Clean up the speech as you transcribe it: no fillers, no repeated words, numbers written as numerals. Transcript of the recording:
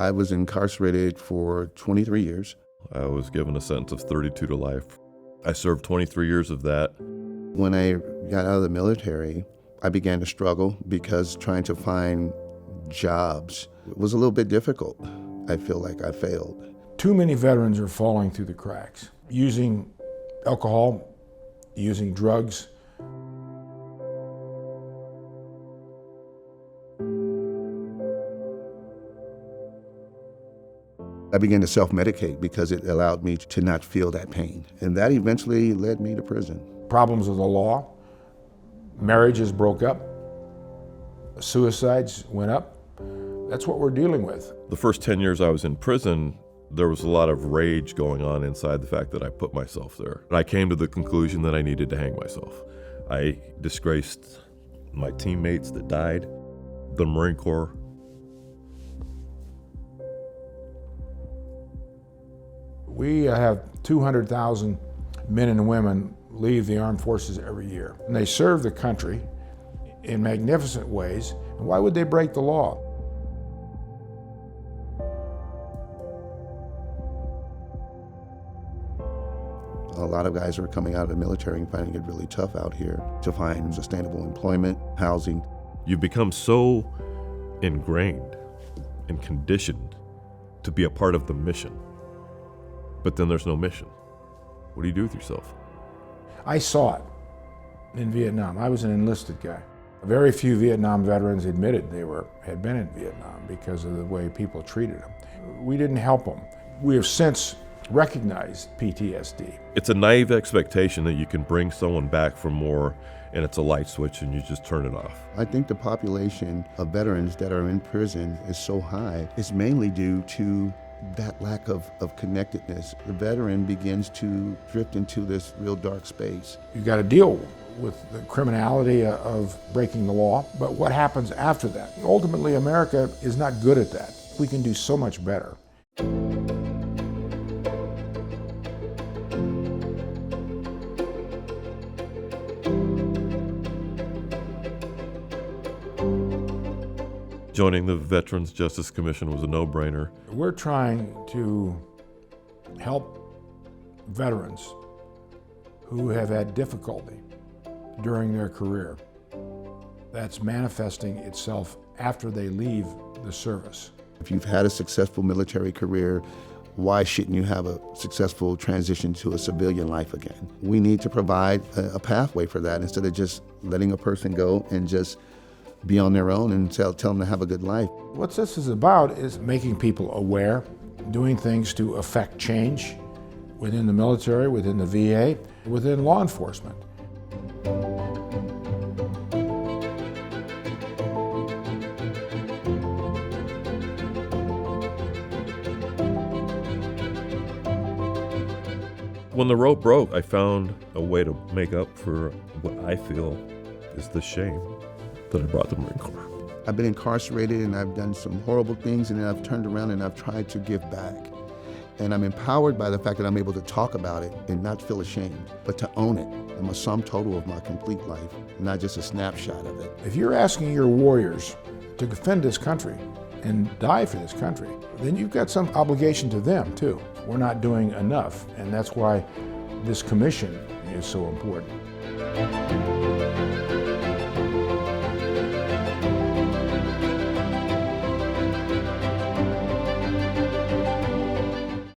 I was incarcerated for 23 years. I was given a sentence of 32 to life. I served 23 years of that. When I got out of the military, I began to struggle because trying to find jobs was a little bit difficult. I feel like I failed. Too many veterans are falling through the cracks, using alcohol, using drugs. I began to self-medicate because it allowed me to not feel that pain. And that eventually led me to prison. Problems with the law, marriages broke up, suicides went up. That's what we're dealing with. The first 10 years I was in prison, there was a lot of rage going on inside the fact that I put myself there. And I came to the conclusion that I needed to hang myself. I disgraced my teammates that died, the Marine Corps. We have 200,000 men and women leave the armed forces every year. And they serve the country in magnificent ways. And why would they break the law? A lot of guys are coming out of the military and finding it really tough out here to find sustainable employment, housing. You become so ingrained and conditioned to be a part of the mission. But then there's no mission. What do you do with yourself? I saw it in Vietnam. I was an enlisted guy. Very few Vietnam veterans admitted they had been in Vietnam because of the way people treated them. We didn't help them. We have since recognized PTSD. It's a naive expectation that you can bring someone back for more and it's a light switch and you just turn it off. I think the population of veterans that are in prison is so high. It's mainly due to that lack of connectedness. The veteran begins to drift into this real dark space. You got to deal with the criminality of breaking the law, but what happens after that? Ultimately, America is not good at that. We can do so much better. Joining the Veterans Justice Commission was a no-brainer. We're trying to help veterans who have had difficulty during their career. That's manifesting itself after they leave the service. If you've had a successful military career, why shouldn't you have a successful transition to a civilian life again? We need to provide a pathway for that instead of just letting a person go and just be on their own and tell them to have a good life. What this is about is making people aware, doing things to affect change within the military, within the VA, within law enforcement. When the rope broke, I found a way to make up for what I feel is the shame that I brought the Marine Corps. I've been incarcerated and I've done some horrible things, and then I've turned around and I've tried to give back. And I'm empowered by the fact that I'm able to talk about it and not feel ashamed, but to own it. I'm a sum total of my complete life, not just a snapshot of it. If you're asking your warriors to defend this country and die for this country, then you've got some obligation to them too. We're not doing enough, and that's why this commission is so important.